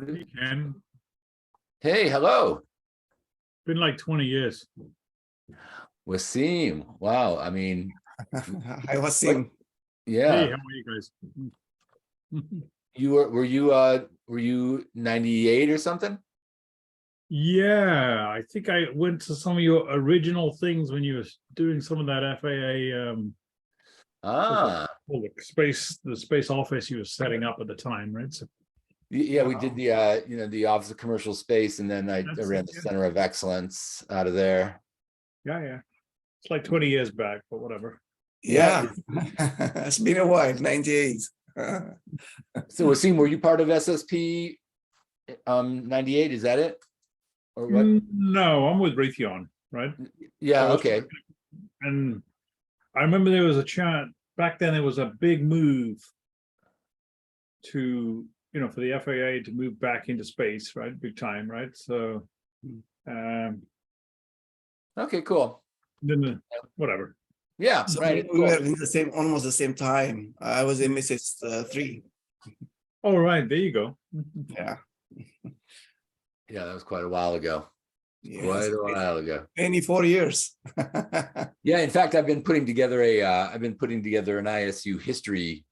Hey, Ken. Hey, hello. Been like 20 years. Wasim. Wow. I mean, Hi, Wasim. Hey, yeah. how are you guys? Were you 98 or something? Yeah, I think I went to some of your original things when you were doing some of that FAA Ah, well, the space office you were setting up at the time, right? So yeah, we did the the Office of Commercial Space, and then I That's ran it, the yeah. Center of Excellence out of there. yeah. It's like 20 years back, but whatever. Yeah, it's been a while, 98. So Wasim, were you part of SSP 98? Is that it? Or what? No, I'm with Raytheon, right? Yeah, So- okay. And I remember there was a chat back then. There was a big move to, for the FAA to move back into space, right? Big time, right? So, Okay, cool. then whatever. Yeah, So right. we were in the same, almost the same time. I was in Mrs. 3. All right, there you go. Yeah. Yeah, that was quite a while ago. Yes. Quite a while ago. 24 years. Yeah, in fact, I've been putting together an ISU history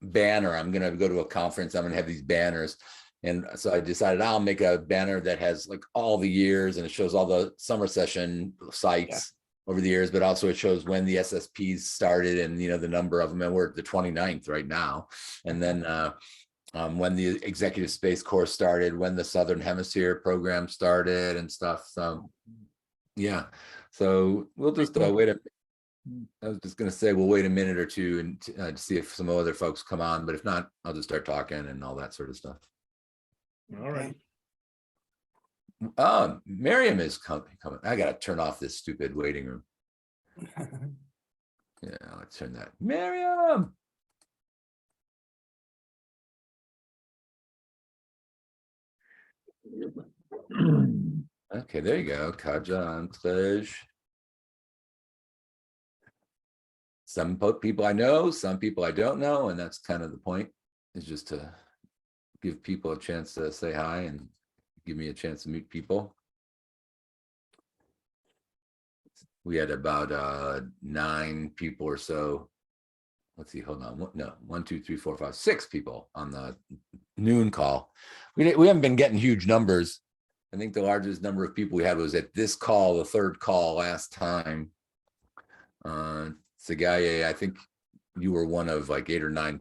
banner. I'm gonna go to a conference. I'm gonna have these banners. And so I decided I'll make a banner that has like all the years, and it shows all the summer session sites over the years, but also it shows when the SSPs started and the number of them. And we're at the 29th right now. And then when the Executive Space Corps started, when the Southern Hemisphere program started and stuff. So yeah, so we'll just wait a. I was just going to say we'll wait a minute or two and to see if some other folks come on, but if not, I'll just start talking and all that sort of stuff. All right. Miriam is coming. I got to turn off this stupid waiting room. Yeah, let's turn that. Miriam. Okay, there you go. Kaja Antrej. Some people I know, some people I don't know, and that's kind of the point, is just to give people a chance to say hi and give me a chance to meet people. We had about 9 people or so. Let's see, hold on. No, 1, 2, 3, 4, 5, 6 people on the noon call. We haven't been getting huge numbers. I think the largest number of people we had was at this call, the 3rd call last time. Sagaye, I think you were one of like 8 or 9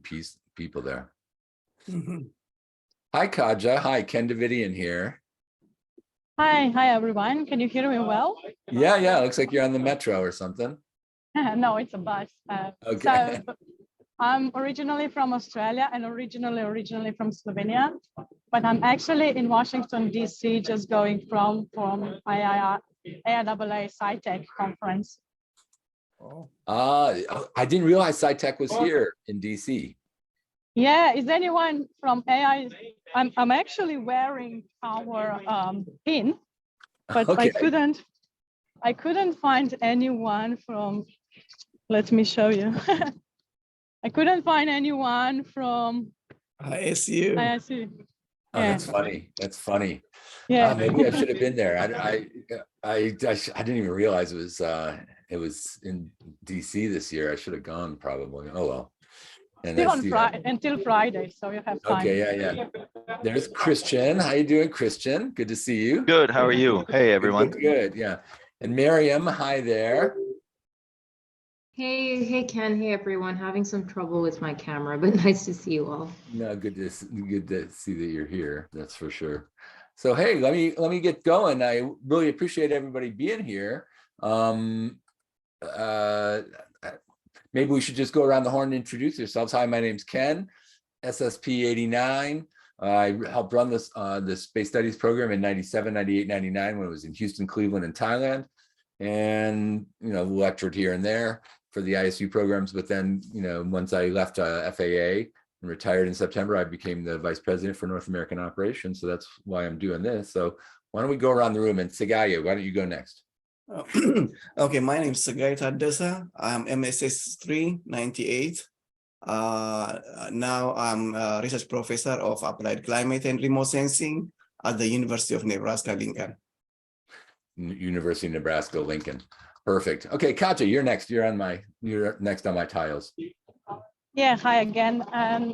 people there. Hi, Kaja. Hi, Ken Davidian here. Hi everyone. Can you hear me well? Yeah. Looks like you're on the metro or something. No, it's a bus. Okay. So I'm originally from Australia and originally from Slovenia, but I'm actually in Washington, DC, just going from AIAA SciTech conference. I didn't realize SciTech was here in DC. Yeah, is anyone from AI? I'm actually wearing our pin, but Okay. I couldn't find anyone from. Let me show you. I couldn't find anyone from ISU. ISU. Oh, that's funny. That's funny. Yeah. Maybe I should have been there. I didn't even realize it was in DC this year. I should have gone probably. Oh well. And Still that's on Friday until Friday, so you have time. Okay, yeah. There's Christian. How you doing, Christian? Good to see you. Good. How are you? Hey, everyone. Good. Yeah. And Miriam, hi there. Hey Ken, hey everyone. Having some trouble with my camera, but nice to see you all. No, good to see that you're here. That's for sure. So hey, let me get going. I really appreciate everybody being here. Maybe we should just go around the horn and introduce yourselves. Hi, my name's Ken, SSP 89. I helped run this space studies program in 97, 98, 99 when it was in Houston, Cleveland, and Thailand. And, lectured here and there for the ISU programs. But then, once I left FAA and retired in September, I became the vice president for North American operations. So that's why I'm doing this. So why don't we go around the room, and Sagaye, why don't you go next? Okay, my name is Sagai Tadessa. I'm MSS 3, 98. Now I'm a research professor of applied climate and remote sensing at the University of Nebraska-Lincoln. University of Nebraska, Lincoln. Perfect. Okay, Katja, you're next. You're next on my tiles. Yeah, hi again.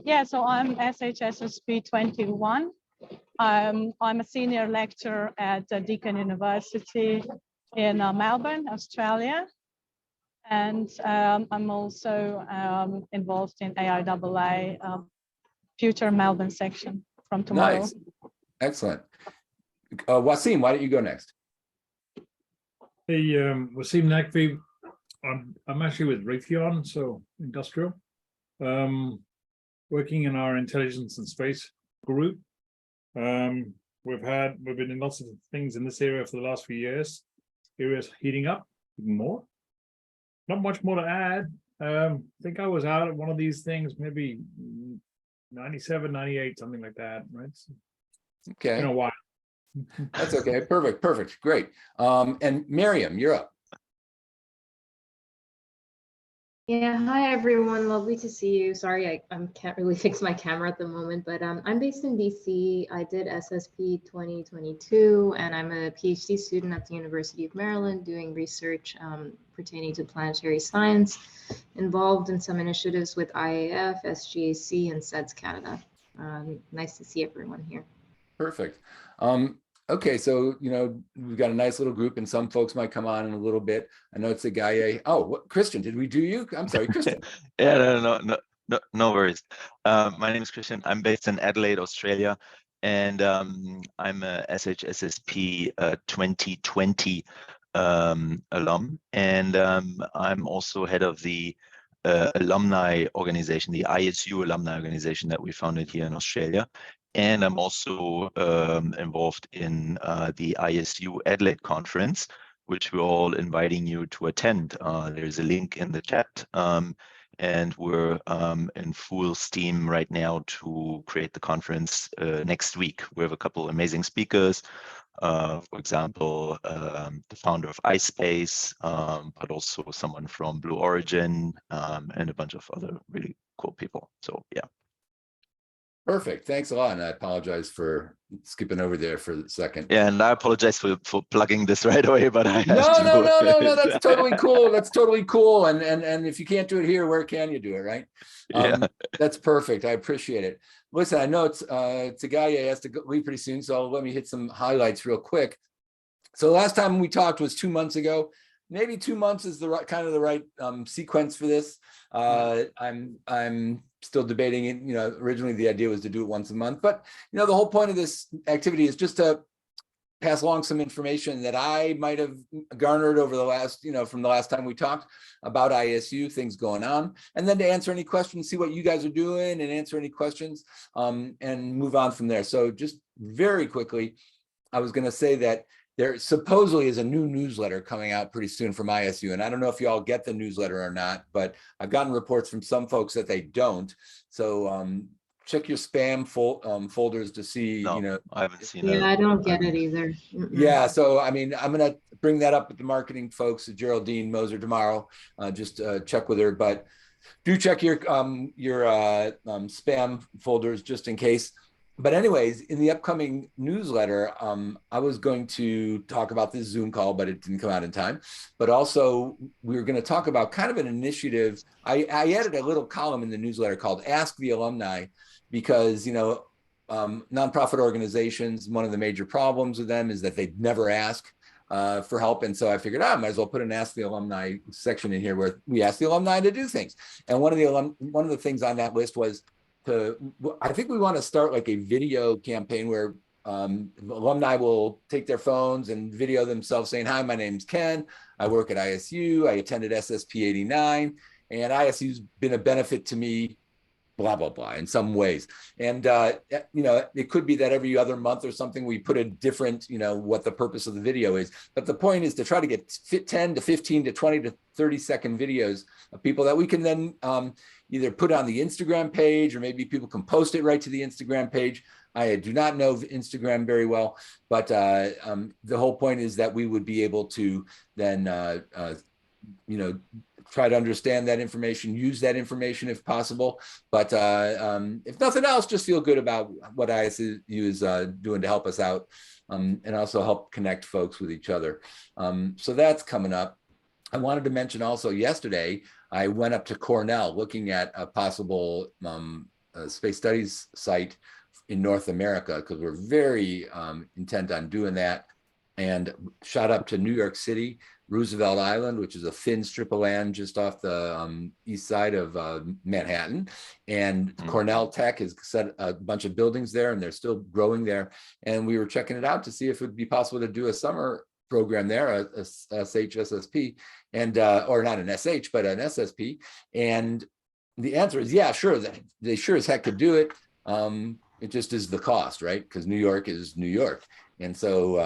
Yeah, so I'm SHSSP 21. I'm a senior lecturer at Deakin University in Melbourne, Australia. And I'm also involved in AIAA future Melbourne section from tomorrow. Nice. Excellent. Wasim, why don't you go next? Hey, Wasim Naqvi. I'm actually with Raytheon, so industrial. Working in our intelligence and space group. We've been in lots of things in this area for the last few years. Area's heating up even more. Not much more to add. I think I was out at one of these things, maybe 97, 98, something like that, right? Okay. In a while. That's okay. Perfect. Great. And Miriam, you're up. Yeah, hi everyone. Lovely to see you. Sorry, I can't really fix my camera at the moment, but I'm based in DC. I did SSP 2022, and I'm a PhD student at the University of Maryland doing research pertaining to planetary science, involved in some initiatives with IAF, SGAC, and SEDS Canada. Nice to see everyone here. Perfect. Okay, so we've got a nice little group, and some folks might come on in a little bit. I know it's a guy. Oh, Christian, did we do you? I'm sorry, Christian. Yeah, no worries. My name is Christian. I'm based in Adelaide, Australia, and I'm a SHSSP 2020 alum, and I'm also head of the alumni organization, the ISU alumni organization that we founded here in Australia. And I'm also involved in the ISU Adelaide conference, which we're all inviting you to attend. There's a link in the chat, and we're in full steam right now to create the conference next week. We have a couple of amazing speakers. For example, the founder of iSpace, but also someone from Blue Origin, and a bunch of other really cool people. So yeah. Perfect. Thanks a lot. And I apologize for skipping over there for a second. Yeah, and I apologize for plugging this right away, but I No. That's totally cool. That's totally cool. And if you can't do it here, where can you do it, right? Yeah. That's perfect. I appreciate it. Listen, I know it's a guy who has to leave pretty soon, so let me hit some highlights real quick. So last time we talked was 2 months ago. Maybe 2 months is the right sequence for this. I'm still debating it. Originally the idea was to do it once a month, but the whole point of this activity is just to pass along some information that I might have garnered over the last, from the last time we talked about ISU, things going on, and then to answer any questions, see what you guys are doing and answer any questions, and move on from there. So just very quickly, I was going to say that there supposedly is a new newsletter coming out pretty soon from ISU. And I don't know if you all get the newsletter or not, but I've gotten reports from some folks that they don't. So check your spam folders to see, No, I haven't seen Yeah, it. I don't get it either. Yeah, so I mean, I'm going to bring that up with the marketing folks, Geraldine Moser, tomorrow. Just check with her, but do check your spam folders just in case. But anyways, in the upcoming newsletter, I was going to talk about this Zoom call, but it didn't come out in time. But also, we were going to talk about kind of an initiative. I added a little column in the newsletter called Ask the Alumni, because, nonprofit organizations, one of the major problems with them is that they never ask for help. And so I figured, I might as well put an Ask the Alumni section in here where we ask the alumni to do things. And one of the things on that list was, I think we want to start like a video campaign where alumni will take their phones and video themselves saying, hi, my name's Ken. I work at ISU. I attended SSP 89, and ISU's been a benefit to me, blah, blah, blah, in some ways. And, it could be that every other month or something, we put a different, what the purpose of the video is. But the point is to try to get 10 to 15 to 20 to 30-second videos of people that we can then either put on the Instagram page, or maybe people can post it right to the Instagram page. I do not know Instagram very well, but the whole point is that we would be able to then, try to understand that information, use that information if possible. But if nothing else, just feel good about what ISU is doing to help us out, and also help connect folks with each other. So that's coming up. I wanted to mention also yesterday, I went up to Cornell looking at a possible space studies site in North America, because we're very intent on doing that, and shot up to New York City, Roosevelt Island, which is a thin strip of land just off the east side of Manhattan. And Cornell Tech has set a bunch of buildings there, and they're still growing there. And we were checking it out to see if it would be possible to do a summer program there, a SHSSP, and or not an SH, but an SSP. And the answer is, yeah, sure, they sure as heck could do it. It just is the cost, right? Because New York is New York. And so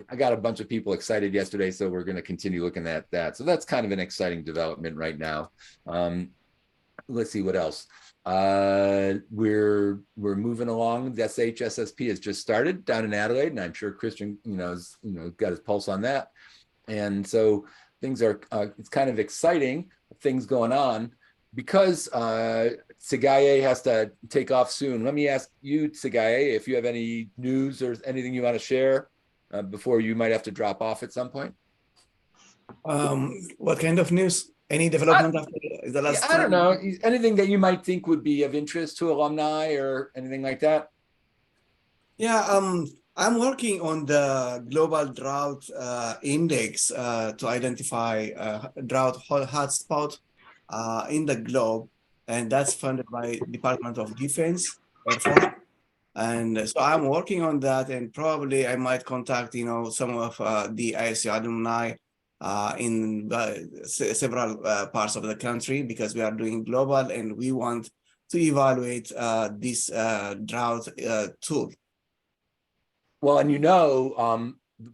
I got a bunch of people excited yesterday, so we're going to continue looking at that. So that's kind of an exciting development right now. Let's see what else. We're moving along. The SHSSP has just started down in Adelaide, and I'm sure Christian, has got his pulse on that. And so things are it's kind of exciting things going on. Because Tsegaye has to take off soon, let me ask you, Tsegaye, if you have any news or anything you want to share before you might have to drop off at some point. What kind of news? Any development after the last? I don't know. Anything that you might think would be of interest to alumni or anything like that? Yeah, I'm working on the global drought index to identify drought hotspot in the globe, and that's funded by Department of Defense, Air Force. And so I'm working on that, and probably I might contact some of the ISU alumni in several parts of the country, because we are doing global and we want to evaluate this drought tool. Well, and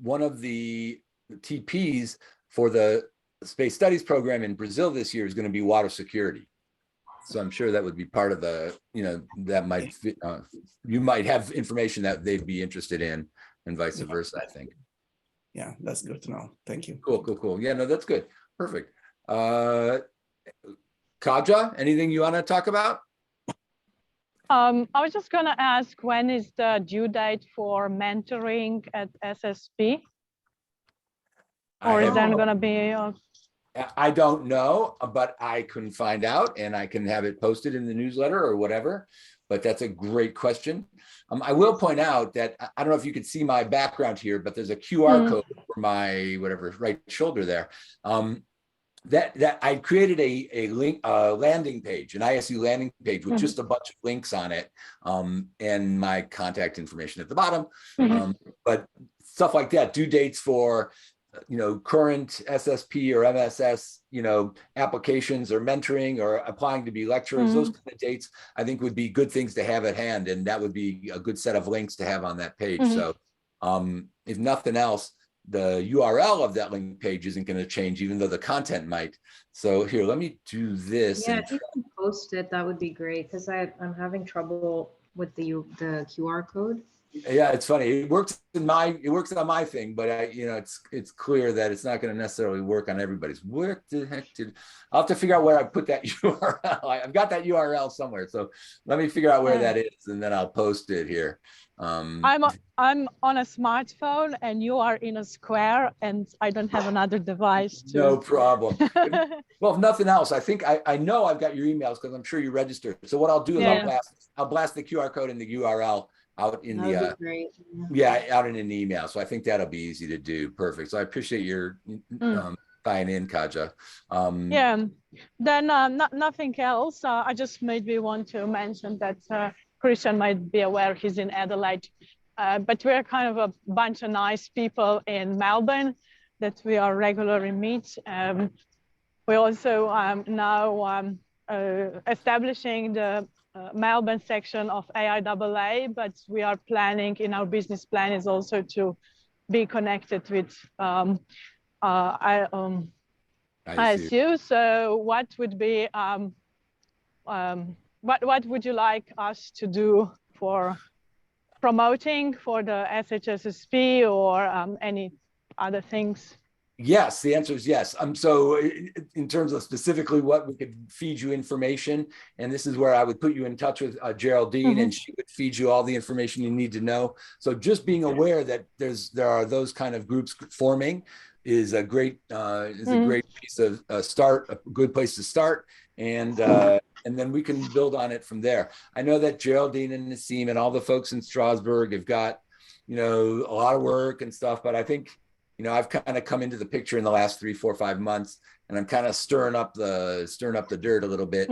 one of the TPs for the Space Studies program in Brazil this year is going to be water security. So I'm sure that would be part of the, that might fit, you might have information that they'd be interested in, and vice versa, I think. Yeah, that's good to know. Thank you. Cool. Yeah, no, that's good. Perfect. Kaja, anything you want to talk about? I was just going to ask, when is the due date for mentoring at SSP? Or is that going to be? I don't know, but I can find out, and I can have it posted in the newsletter or whatever. But that's a great question. I will point out that I don't know if you can see my background here, but there's a QR code for my right shoulder there. That I created a link, landing page, an ISU landing page with just a bunch of links on it, and my contact information at the bottom. But stuff like that, due dates for current SSP or MSS, applications or mentoring or applying to be lecturers, those kind of dates, I think would be good things to have at hand. And that would be a good set of links to have on that page. So if nothing else, the URL of that link page isn't going to change, even though the content might. So here, let me do this. Yeah, if you can post it, that would be great, because I'm having trouble with the QR code. Yeah, it's funny. It works on my thing, but it's clear that it's not going to necessarily work on everybody's. Where the heck I'll have to figure out where I put that URL. I've got that URL somewhere, so let me figure out where that is, and then I'll post it here. I'm on a smartphone, and you are in a square, and I don't have another device. No problem. Well, if nothing else, I think I know I've got your emails, because I'm sure you registered. So what I'll do is I'll blast the QR code and the URL out in the out in an email. So I think that'll be easy to do. Perfect. So I appreciate your buying in, Kaja. Then nothing else. I just maybe want to mention that Christian might be aware he's in Adelaide, but we're kind of a bunch of nice people in Melbourne that we are regularly meet. We also now establishing the Melbourne section of AIAA, but we are planning in our business plan is also to be connected with ISU. So what would be what would you like us to do for promoting for the SHSSP or any other things? Yes, the answer is yes. So in terms of specifically what we could feed you information, and this is where I would put you in touch with Geraldine, and she would feed you all the information you need to know. So just being aware that there are those kind of groups forming is a great piece of start, a good place to start, and then we can build on it from there. I know that Geraldine and Nassim and all the folks in Strasbourg have got, a lot of work and stuff, but I think, I've kind of come into the picture in the last 3, 4, 5 months, and I'm kind of stirring up the dirt a little bit,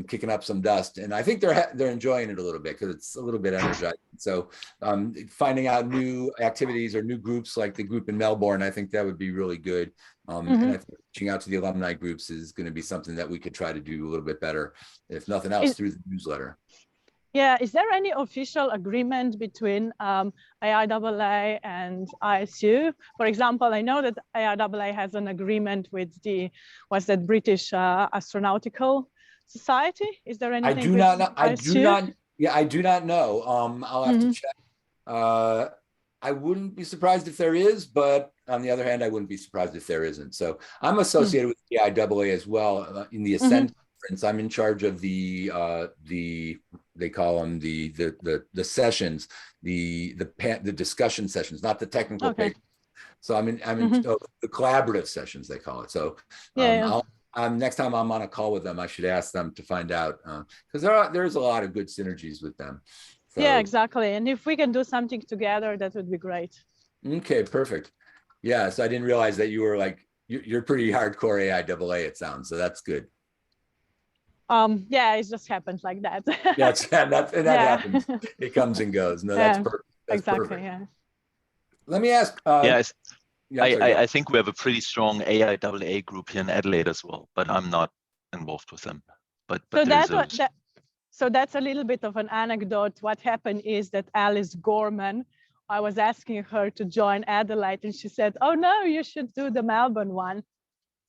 kicking up some dust, and I think they're enjoying it a little bit because it's a little bit energizing. So finding out new activities or new groups like the group in Melbourne, I think that would be really good. And I think reaching out to the alumni groups is going to be something that we could try to do a little bit better, if nothing else, through the newsletter. Yeah, is there any official agreement between AIAA and ISU? For example, I know that AIAA has an agreement with British Astronautical Society? Is there anything? I do not know. I do not know. I'll have to check. I wouldn't be surprised if there is, but on the other hand, I wouldn't be surprised if there isn't. So I'm associated with the AIAA as well in the Ascend conference. I'm in charge of they call them the sessions, the discussion sessions, not the technical paper. So I'm in the collaborative sessions, they call it. So next time I'm on a call with them, I should ask them to find out, because there's a lot of good synergies with them. So, yeah, exactly. And if we can do something together, that would be great. Okay, perfect. Yeah, so I didn't realize that you were you're pretty hardcore AIAA, it sounds, so that's good. Yeah, it just happens like that. that happens. It comes and goes. No, that's perfect. That's exactly. perfect. Yeah. Let me ask. I think we have a pretty strong AIAA group here in Adelaide as well, but I'm not involved with them. But so that's a little bit of an anecdote. What happened is that Alice Gorman, I was asking her to join Adelaide, and she said, "Oh no, you should do the Melbourne one."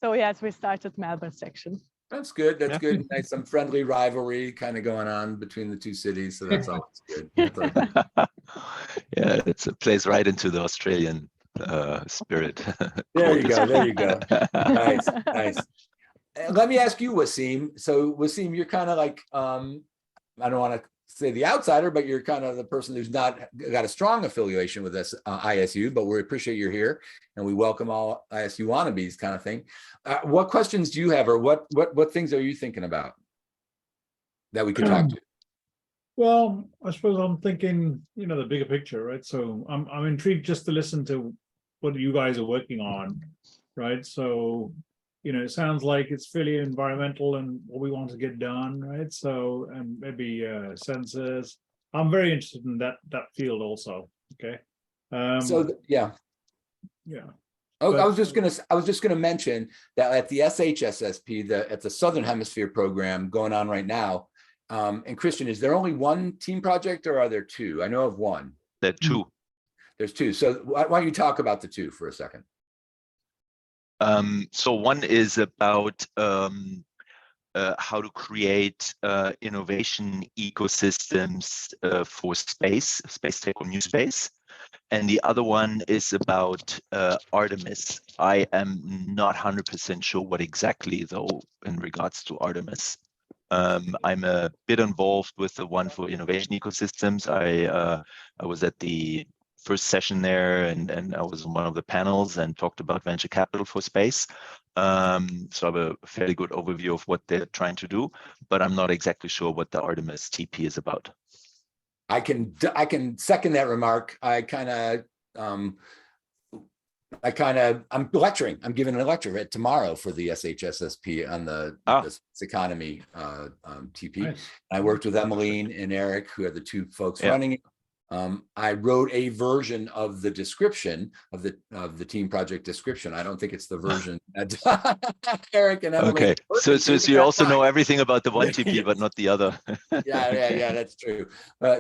So yes, we started Melbourne section. That's good. That's good. Nice, some friendly rivalry kind of going on between the two cities. So that's always good. Yeah, it plays right into the Australian spirit. There you go. There you go. Nice, nice. Let me ask you, Wasim. So Wasim, you're kind of like, I don't want to say the outsider, but you're kind of the person who's not got a strong affiliation with this ISU, but we appreciate you're here and we welcome all ISU wannabes kind of thing. What questions do you have, or what things are you thinking about that we could talk to? Well, I suppose I'm thinking, the bigger picture, right? So I'm intrigued just to listen to what you guys are working on, right? So, it sounds like it's fairly environmental and what we want to get done, right? So, and maybe sensors. I'm very interested in that field also. Okay. Yeah. Oh, I was just gonna mention that at the SHSSP, at the Southern Hemisphere program going on right now. And Christian, is there only one team project, or are there two? I know of one. There are two. There's two. So why don't you talk about the two for a second? So one is about how to create innovation ecosystems for space tech or new space. And the other one is about Artemis. I am not 100% sure what exactly, though, in regards to Artemis. I'm a bit involved with the one for innovation ecosystems. I was at the first session there, and I was on one of the panels and talked about venture capital for space. So I have a fairly good overview of what they're trying to do, but I'm not exactly sure what the Artemis TP is about. I can second that remark. I'm lecturing. I'm giving a lecture tomorrow for the SHSSP on the economy TP. Nice. I worked with Emmeline and Eric, who are the two folks running it. I wrote a version of the description of the team project description. I don't think it's the version that Eric and Emily. Okay, so you also know everything about the one TP, but not the other. yeah, that's true.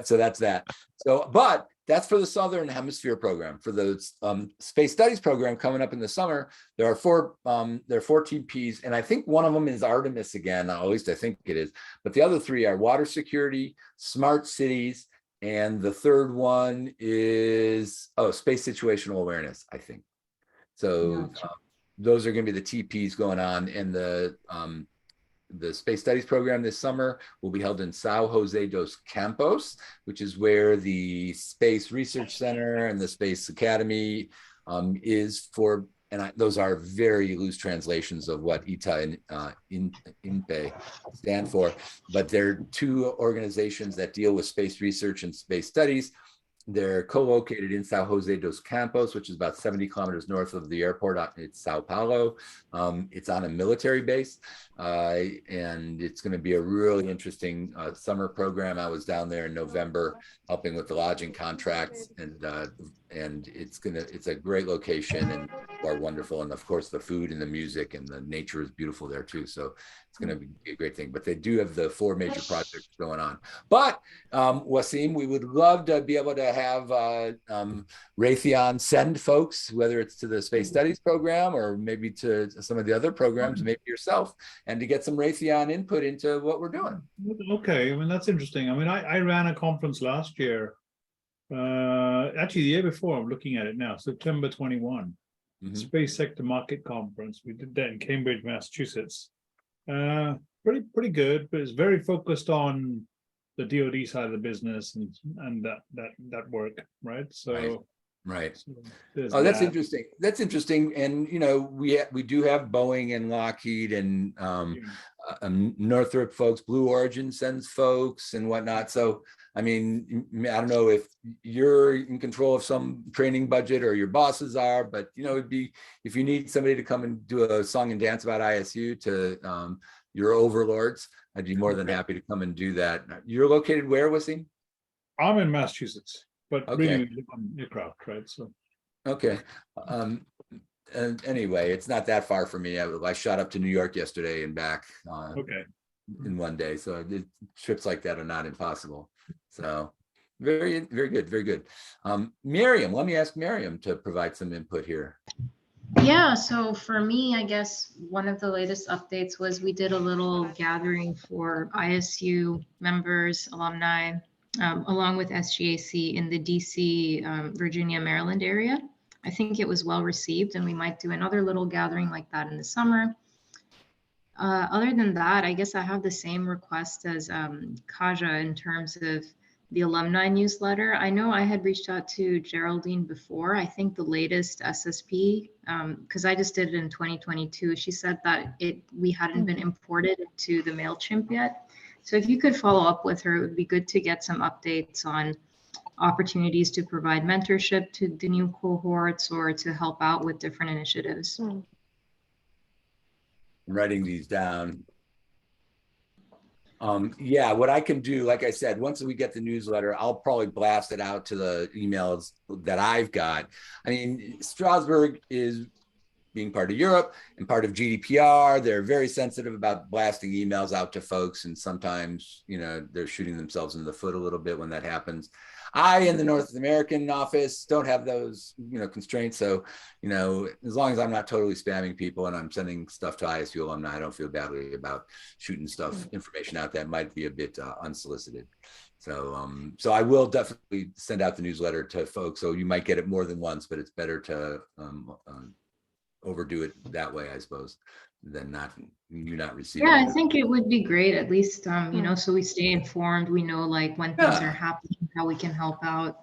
So that's that. So, but that's for the Southern Hemisphere program. For the Space Studies program coming up in the summer, there are four TPs, and I think one of them is Artemis again. At least I think it is. But the other three are water security, smart cities. And the third one is space situational awareness, I think. So Gotcha. those are going to be the TPs going on, and the Space Studies program this summer will be held in Sao Jose dos Campos, which is where the Space Research Center and the Space Academy is for. And those are very loose translations of what ITA and INPE stand for. But they're two organizations that deal with space research and space studies. They're co-located in Sao Jose dos Campos, which is about 70 kilometers north of the airport in Sao Paulo. It's on a military base, and it's going to be a really interesting summer program. I was down there in November helping with the lodging contracts, and it's a great location, and are wonderful, and of course the food and the music and the nature is beautiful there too. So it's going to be a great thing. But they do have the 4 major projects going on. But Wasim, we would love to be able to have Raytheon send folks, whether it's to the Space Studies program or maybe to some of the other programs, maybe yourself, and to get some Raytheon input into what we're doing. Okay, I mean, that's interesting. I mean, I ran a conference last year, actually the year before, I'm looking at it now, September 21, Space Sector Market Conference. We did that in Cambridge, Massachusetts. Pretty good, but it's very focused on the DoD side of the business and that work, right? So right. So oh, that's interesting. That's interesting. And you know, we do have Boeing and Lockheed and Northrop folks. Blue Origin sends folks and whatnot. So I mean, I don't know if you're in control of some training budget or your bosses are, but you know, it'd be if you need somebody to come and do a song and dance about ISU to your overlords, I'd be more than happy to come and do that. You're located where, Wasim? I'm in Massachusetts, but Okay. really we live on aircraft, right? So okay. And anyway, it's not that far from me. I shot up to New York yesterday and back okay. in one day. So trips like that are not impossible. So very, very good, very good. Miriam, let me ask Miriam to provide some input here. Yeah, so for me, I guess one of the latest updates was we did a little gathering for ISU members, alumni, along with SGAC in the DC, Virginia, Maryland area. I think it was well received, and we might do another little gathering like that in the summer. Other than that, I guess I have the same request as Kaja in terms of the alumni newsletter. I know I had reached out to Geraldine before. I think the latest SSP, because I just did it in 2022, she said that we hadn't been imported into the MailChimp yet. So if you could follow up with her, it would be good to get some updates on opportunities to provide mentorship to the new cohorts or to help out with different initiatives. I'm writing these down. Yeah, what I can do, like I said, once we get the newsletter, I'll probably blast it out to the emails that I've got. I mean, Strasbourg is being part of Europe and part of GDPR. They're very sensitive about blasting emails out to folks. And sometimes, you know, they're shooting themselves in the foot a little bit when that happens. I, in the North American office, don't have those, you know, constraints. So, you know, as long as I'm not totally spamming people and I'm sending stuff to ISU alumni, I don't feel badly about shooting stuff, information out that might be a bit unsolicited. So, so I will definitely send out the newsletter to folks. So you might get it more than once, but it's better to overdo it that way, I suppose, than not receiving. Yeah, I think it would be great, at least, you know, so we stay informed. We know like when things are happening, how we can help out.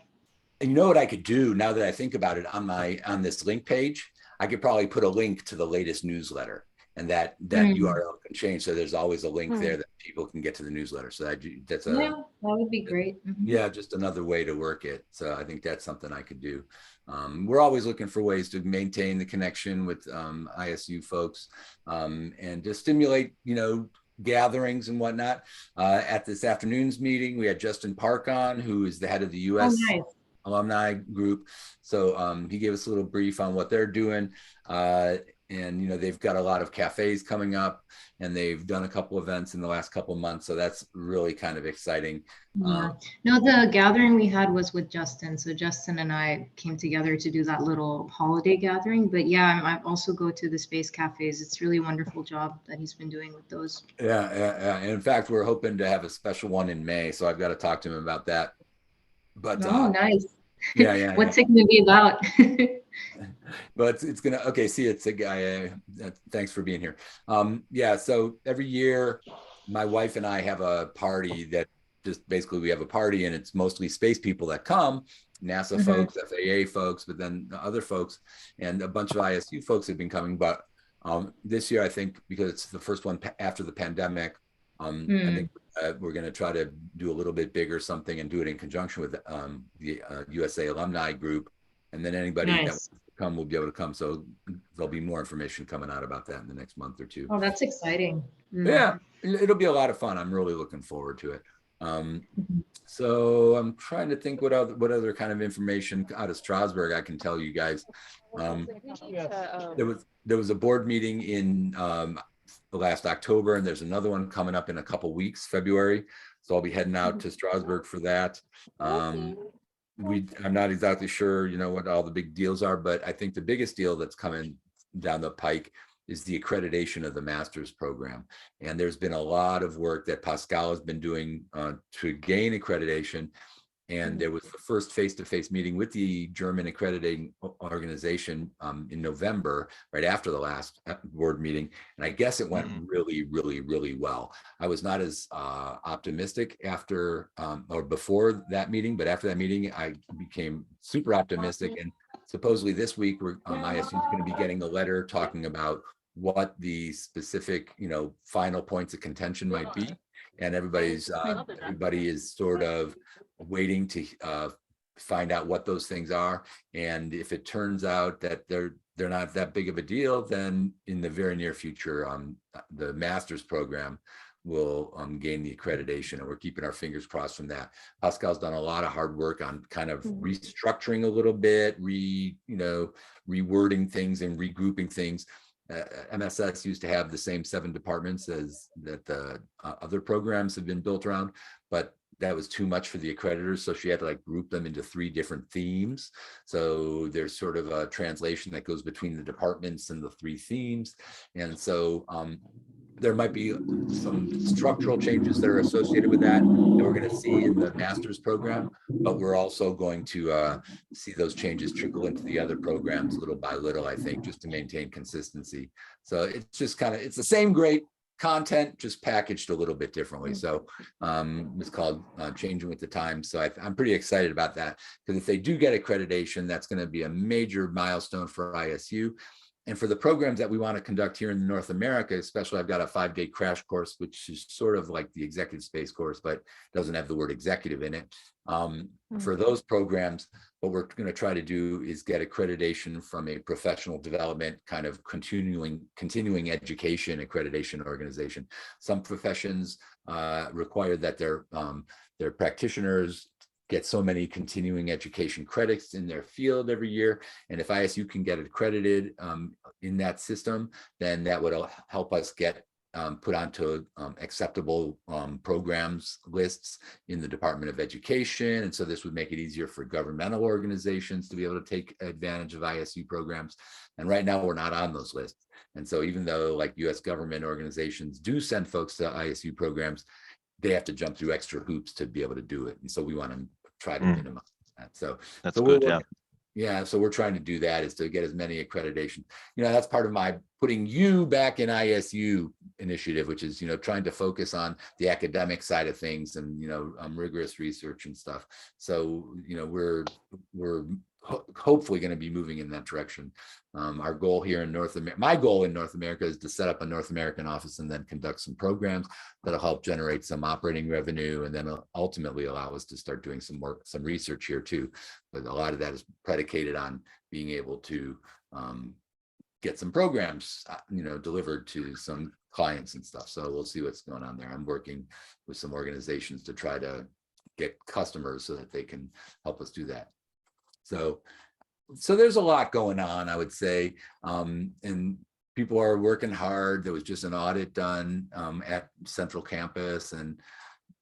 And you know what I could do now that I think about it, on this link page, I could probably put a link to the latest newsletter, and that URL can change. So there's always a link there that people can get to the newsletter. So that's yeah, that would be great. Yeah, just another way to work it. So I think that's something I could do. We're always looking for ways to maintain the connection with ISU folks and to stimulate, you know, gatherings and whatnot. At this afternoon's meeting, we had Justin Park on, who is the head of the U.S. alumni group. So he gave us a little brief on what they're doing. And, you know, they've got a lot of cafes coming up, and they've done a couple events in the last couple of months. So that's really kind of exciting. Yeah. No, the gathering we had was with Justin. So Justin and I came together to do that little holiday gathering. But yeah, I also go to the space cafes. It's really a wonderful job that he's been doing with those. Yeah. And in fact, we're hoping to have a special one in May. So I've got to talk to him about that. But nice. Yeah. What's it going to be about? But it's gonna, okay, see, it's a guy, thanks for being here. Yeah, so every year, my wife and I have a party that just basically we have a party and it's mostly space people that come, NASA folks, FAA folks, but then the other folks and a bunch of ISU folks have been coming. But this year, I think because it's the first one after the pandemic, I think we're going to try to do a little bit bigger something and do it in conjunction with the USA Alumni group. And then anybody that wants to come will be able to come. So there'll be more information coming out about that in the next month or two. Oh, that's exciting. Yeah, it'll be a lot of fun. I'm really looking forward to it. So I'm trying to think what other kind of information out of Strasbourg I can tell you guys. There was a board meeting in the last October, and there's another one coming up in a couple weeks, February. So I'll be heading out to Strasbourg for that. I'm not exactly sure, what all the big deals are, but I think the biggest deal that's coming down the pike is the accreditation of the master's program. And there's been a lot of work that Pascal has been doing to gain accreditation. And there was the first face-to-face meeting with the German accrediting organization in November, right after the last board meeting. And I guess it went really, really, really well. I was not as optimistic after or before that meeting, but after that meeting, I became super optimistic. And supposedly this week, ISU is going to be getting a letter talking about what the specific, final points of contention might be. And everybody is sort of waiting to find out what those things are. And if it turns out that they're not that big of a deal, then in the very near future, the master's program will gain the accreditation, and we're keeping our fingers crossed from that. Pascal's done a lot of hard work on kind of restructuring a little bit, rewording things and regrouping things. MSS used to have the same 7 departments as that the other programs have been built around, but that was too much for the accreditors. So she had to group them into 3 different themes. So there's sort of a translation that goes between the departments and the 3 themes. And so there might be some structural changes that are associated with that we're going to see in the master's program, but we're also going to see those changes trickle into the other programs little by little, I think, just to maintain consistency. So it's just it's the same great content, just packaged a little bit differently. So it's called Changing with the Times. So I'm pretty excited about that, because if they do get accreditation, that's going to be a major milestone for ISU. And for the programs that we want to conduct here in North America, especially, I've got a 5-day crash course, which is sort of like the executive space course, but doesn't have the word executive in it. For those programs, what we're going to try to do is get accreditation from a professional development kind of continuing education accreditation organization. Some professions require that their practitioners get so many continuing education credits in their field every year. And if ISU can get accredited in that system, then that would help us get put onto acceptable programs lists in the Department of Education. And so this would make it easier for governmental organizations to be able to take advantage of ISU programs. And right now we're not on those lists. And so even though US government organizations do send folks to ISU programs, they have to jump through extra hoops to be able to do it. And so we want to try to minimize that. So that's good. Yeah. So we're trying to do that, is to get as many accreditation. That's part of my putting you back in ISU initiative, which is, trying to focus on the academic side of things and, rigorous research and stuff. So, we're hopefully going to be moving in that direction. Our goal here in my goal in North America is to set up a North American office and then conduct some programs that'll help generate some operating revenue, and then ultimately allow us to start doing some research here too. But a lot of that is predicated on being able to get some programs, delivered to some clients and stuff. So we'll see what's going on there. I'm working with some organizations to try to get customers so that they can help us do that. So there's a lot going on, I would say, and people are working hard. There was just an audit done at Central Campus, and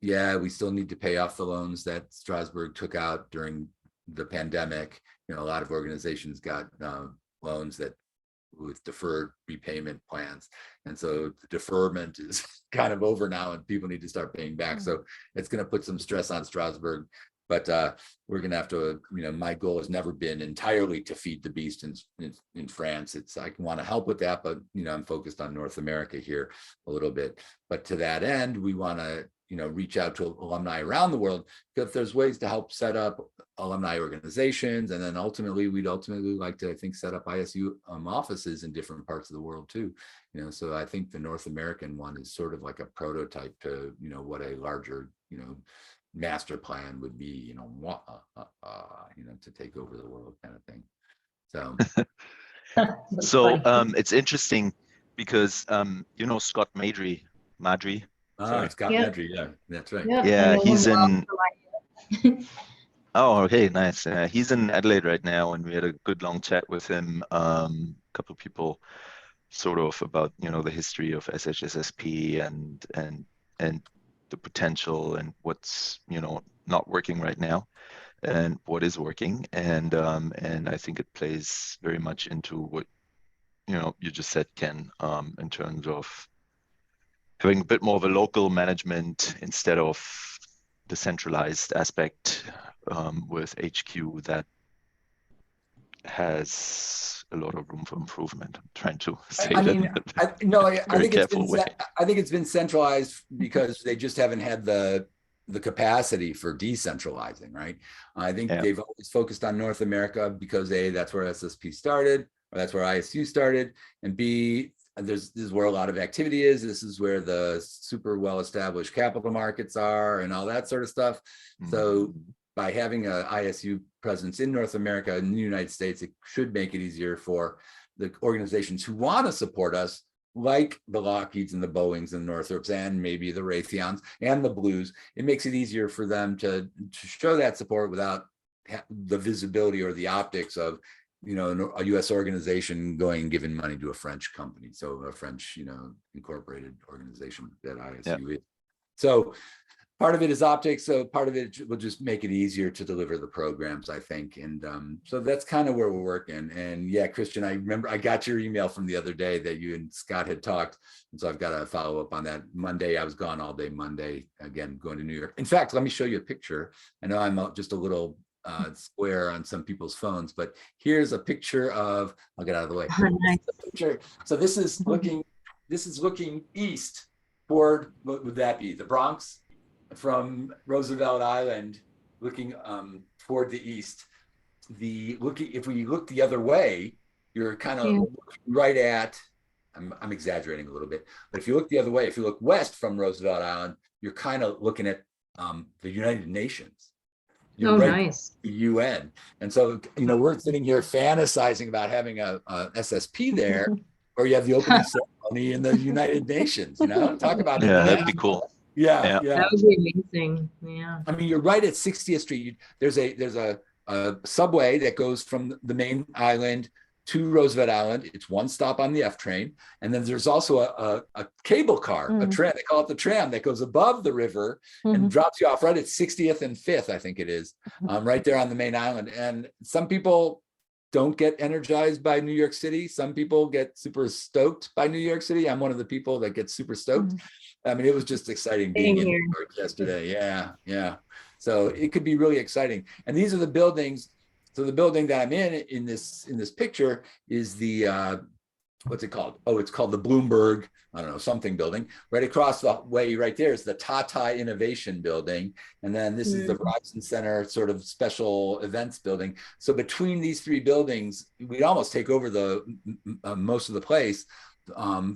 yeah, we still need to pay off the loans that Strasbourg took out during the pandemic. A lot of organizations got loans that with deferred repayment plans, and so the deferment is kind of over now, and people need to start paying back. So it's going to put some stress on Strasbourg But we're going to have to, my goal has never been entirely to feed the beast in France. I want to help with that, but, I'm focused on North America here a little bit. But to that end, we want to, reach out to alumni around the world, because if there's ways to help set up alumni organizations, and then we'd ultimately like to, I think, set up ISU offices in different parts of the world too. So I think the North American one is sort of like a prototype to, what a larger, master plan would be, to take over the world kind of thing. So, So it's interesting because Scott Madry. Scott Yeah. Medry, yeah, that's right. Yeah, he's in. in. Oh, okay, nice. He's in Adelaide right now, and we had a good long chat with him. A couple of people, sort of about the history of SHSSP and the potential and what's not working right now, and what is working, and I think it plays very much into what you just said, Ken, in terms of having a bit more of a local management instead of the centralized aspect with HQ that has a lot of room for improvement. I'm trying to say I that mean, in I think careful way. I think it's been centralized because they just haven't had the capacity for decentralizing, right? I think they've always focused on North America because A, that's where SSP started, or that's where ISU started, and B, this is where a lot of activity is. This is where the super well-established capital markets are and all that sort of stuff. So by having a ISU presence in North America and the United States, it should make it easier for the organizations who want to support us, like the Lockheeds and the Boeings and Northrops and maybe the Raytheons and the Blues. It makes it easier for them to show that support without the visibility or the optics of a U.S. organization going and giving money to a French company. So a French, incorporated organization that ISU is. So part of it is optics. So part of it will just make it easier to deliver the programs, I think. And so that's kind of where we're working. And yeah, Christian, I remember I got your email from the other day that you and Scott had talked. And so I've got to follow up on that. Monday, I was gone all day Monday, again, going to New York. In fact, let me show you a picture. I know I'm just a little square on some people's phones, but here's a picture of, I'll get out of the way. Nice. Picture. So this is looking east toward, what would that be? The Bronx, from Roosevelt Island, looking toward the east. If we look the other way, you're kind of right at, I'm exaggerating a little bit, but if you look the other way, if you look west from Roosevelt Island, you're kind of looking at the United Nations. You're Nice. The UN. And so, we're sitting here fantasizing about having a SSP there, or you have the opening ceremony in the United Nations, talk about that'd be cool. Yeah. That would be amazing. Yeah. I mean, you're right at 60th Street. There's a subway that goes from the main island to Roosevelt Island. It's one stop on the F train. And then there's also a cable car, a tram, they call it the tram, that goes above the river and drops you off right at 60th and 5th, I think it is, right there on the main island. And some people don't get energized by New York City. Some people get super stoked by New York City. I'm one of the people that gets super stoked. I mean, it was just exciting being in New York yesterday. Yeah. So it could be really exciting. And these are the buildings. So the building that I'm in this picture is the, what's it called? Oh, it's called the Bloomberg, I don't know, something building. Right across the way right there is the Tata Innovation Building. And then this is the Verizon Center sort of special events building. So between these three buildings, we'd almost take over the most of the place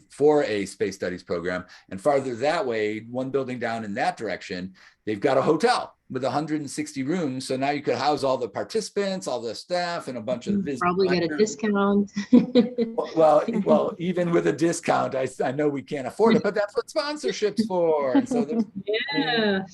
for a space studies program. And farther that way, one building down in that direction, they've got a hotel with 160 rooms. So now you could house all the participants, all the staff, and a bunch of visitors. Probably get a discount. well, even with a discount, I know we can't afford it, but that's what sponsorship's for. And so Yeah.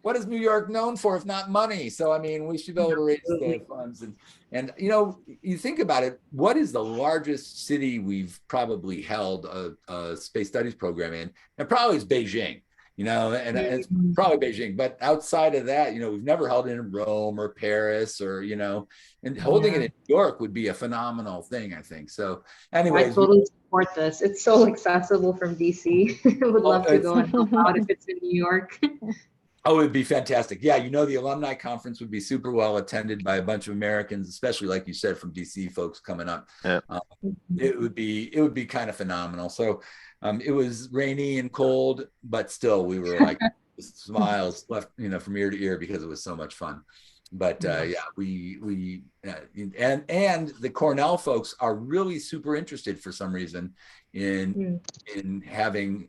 What is New York known for if not money? So I mean, we should be able to raise the funds. And you think about it, what is the largest city we've probably held a space studies program in? And probably it's Beijing. And it's probably Beijing, but outside of that, we've never held it in Rome or Paris or, and holding it in New York would be a phenomenal thing, I think. So anyways. I totally support this. It's so accessible from DC. I would love to go and help out if it's in New York. Oh, it'd be fantastic. Yeah, you know, the alumni conference would be super well attended by a bunch of Americans, especially like you said, from DC folks coming up. Yeah. It would be kind of phenomenal. So it was rainy and cold, but still we were like smiles left, you know, from ear to ear because it was so much fun. But yeah, and the Cornell folks are really super interested for some reason in having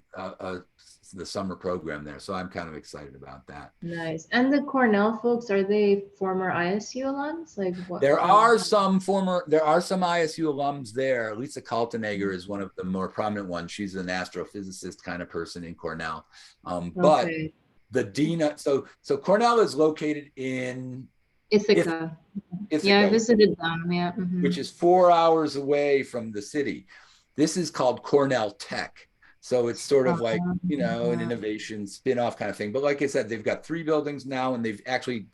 the summer program there. So I'm kind of excited about that. Nice. And the Cornell folks, are they former ISU alums? Like what? There are some ISU alums there. Lisa Kaltenegger is one of the more prominent ones. She's an astrophysicist kind of person in Cornell. But Okay. the dean, so Cornell is located in Ithaca. Ithaca, Yeah, I visited them. Yeah. which is 4 hours away from the city. This is called Cornell Tech. So it's sort of like, you know, an innovation spin-off kind of thing. But like I said, they've got 3 buildings now, and they've actually,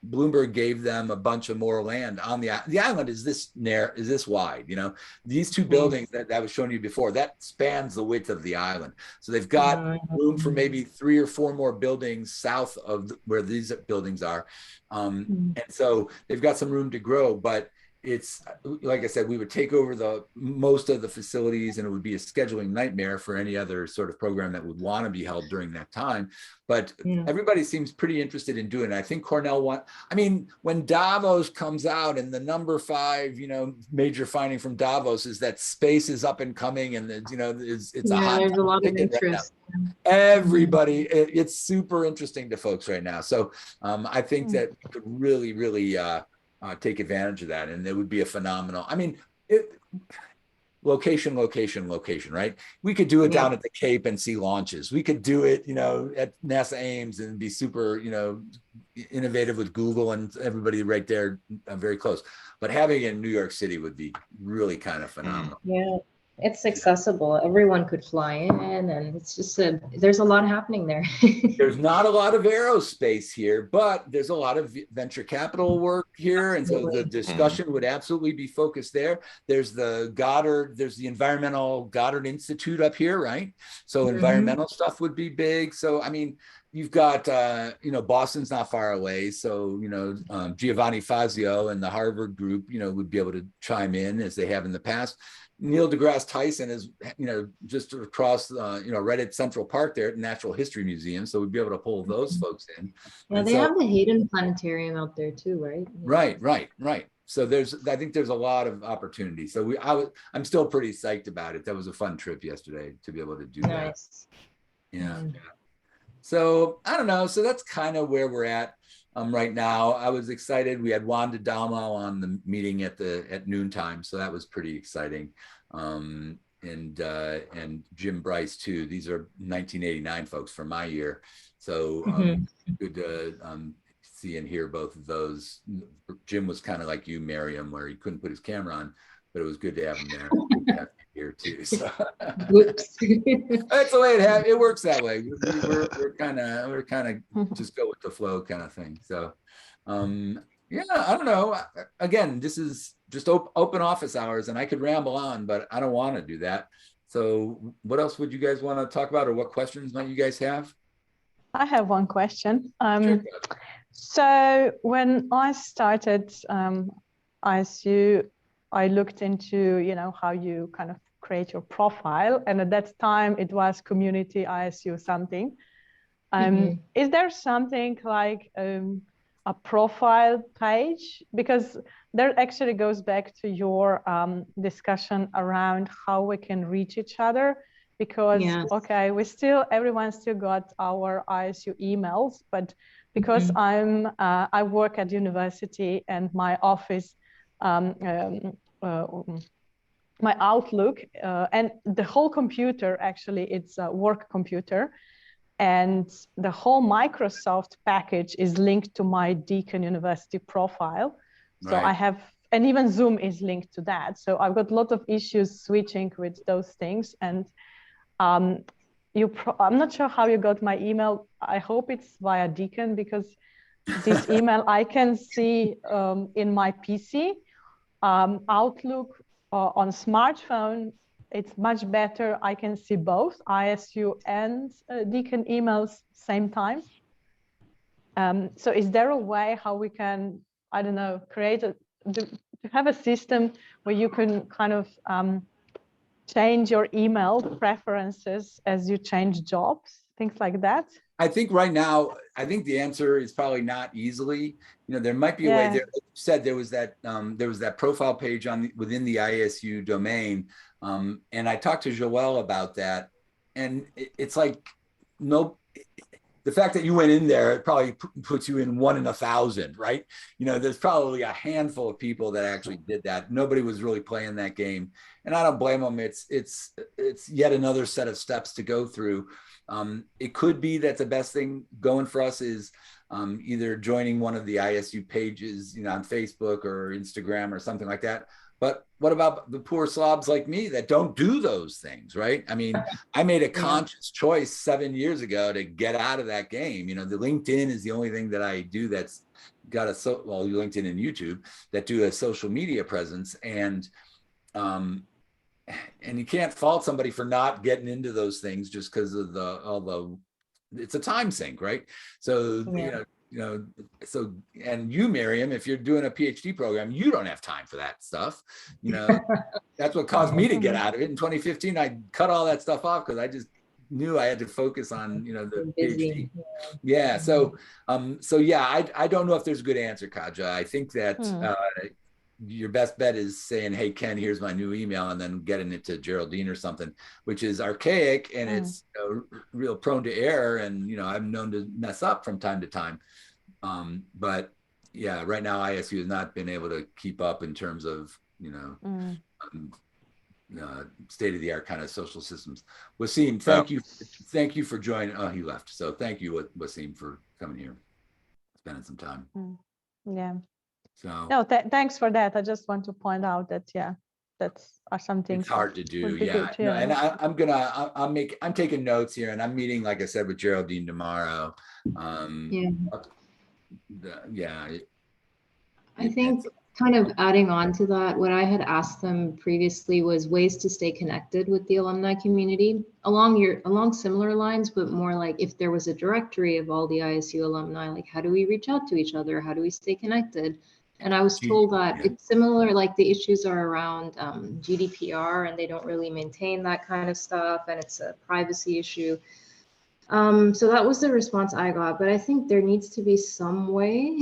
Bloomberg gave them a bunch of more land on the island is this wide, you know, these 2 buildings that I was showing you before, that spans the width of the island. So they've got room for maybe 3 or 4 more buildings south of where these buildings are. And so they've got some room to grow, but it's like I said, we would take over most of the facilities, and it would be a scheduling nightmare for any other sort of program that would want to be held during that time. But everybody seems pretty interested in doing it. I think Cornell when Davos comes out, and the number 5, you know, major finding from Davos is that space is up and coming, and you know, it's a hot. There's a lot of interest. Right, everybody, it's super interesting to folks right now. So I think that we could really take advantage of that, and it would be a phenomenal. I mean, location, right? We could do it down at the Cape and see launches. We could do it, you know, at NASA Ames and be super, you know, innovative with Google and everybody right there, very close. But having it in New York City would be really kind of phenomenal. Yeah. It's accessible. Everyone could fly in, and it's just there's a lot happening there. There's not a lot of aerospace here, but there's a lot of venture capital work here. And so the discussion would absolutely be focused there. There's the environmental Goddard Institute up here, right? So environmental stuff would be big. So, I mean, you've got, you know, Boston's not far away. So, you know, Giovanni Fazio and the Harvard group, you know, would be able to chime in as they have in the past. Neil deGrasse Tyson is, you know, just across, you know, right at Central Park there at Natural History Museum. So we'd be able to pull those folks in. Yeah, they have the Hayden Planetarium out there too, right? Right. So I think there's a lot of opportunity. So I'm still pretty psyched about it. That was a fun trip yesterday to be able to do that. Yeah. So I don't know. So that's kind of where we're at. Right now, I was excited. We had Wanda Dalmau on the meeting at noontime, so that was pretty exciting. And Jim Bryce too. These are 1989 folks from my year, so good to see and hear both of those. Jim was kind of like you, Miriam, where he couldn't put his camera on, but it was good to have him there. Here too. So that's the way it works that way. We're kind of just go with the flow kind of thing. So yeah, I don't know. Again, this is just open office hours, and I could ramble on, but I don't want to do that. So what else would you guys want to talk about, or what questions might you guys have? I have one question. Sure. So when I started ISU, I looked into, you know, how you kind of create your profile. And at that time, it was community ISU something. Is there something like a profile page? Because that actually goes back to your discussion around how we can reach each other. Because, okay, everyone still got our ISU emails, but because I work at university and my office, my Outlook and the whole computer, actually, it's a work computer. And the whole Microsoft package is linked to my Deakin University profile. So I have, and even Zoom is linked to that. So I've got a lot of issues switching with those things. And I'm not sure how you got my email. I hope it's via Deakin, because this email I can see in my PC. Outlook on smartphone, it's much better. I can see both ISU and Deakin emails same time. So is there a way how we can, I don't know, to have a system where you can kind of change your email preferences as you change jobs, things like that? I think right now, I think the answer is probably not easily. There might be a way. There, like you said, there was that profile page within the ISU domain, and I talked to Joelle about that, and it's like no. The fact that you went in there, it probably puts you in 1 in 1,000, right? There's probably a handful of people that actually did that. Nobody was really playing that game, and I don't blame them. It's yet another set of steps to go through. It could be that the best thing going for us is either joining one of the ISU pages, on Facebook or Instagram or something like that. But what about the poor slobs like me that don't do those things, right? I mean, I made a conscious choice 7 years ago to get out of that game. The LinkedIn is the only thing that I do that's got LinkedIn and YouTube that do a social media presence. And you can't fault somebody for not getting into those things just because of it's a time sink, right? So, so, and you, Miriam, if you're doing a PhD program, you don't have time for that stuff. That's what caused me to get out of it. In 2015, I cut all that stuff off because I just knew I had to focus on, the PhD. Yeah. So yeah, I don't know if there's a good answer, Kaja. I think that your best bet is saying, hey, Ken, here's my new email, and then getting it to Geraldine or something, which is archaic and it's real prone to error. And, I'm known to mess up from time to time. But yeah, right now ISU has not been able to keep up in terms of, state-of-the-art kind of social systems. Wasim, thank you for joining. Oh, he left. So thank you, Wasim, for coming here, spending some time. Yeah. So no, thanks for that. I just want to point out that that's some things. It's hard to do, yeah. Good, No, and I'm taking notes here, and I'm meeting, like I said, with Geraldine tomorrow. I think kind of adding on to that, what I had asked them previously was ways to stay connected with the alumni community along similar lines, but more like if there was a directory of all the ISU alumni, like how do we reach out to each other? How do we stay connected? And I was told that it's similar, like the issues are around GDPR, and they don't really maintain that kind of stuff, and it's a privacy issue. So that was the response I got, but I think there needs to be some way.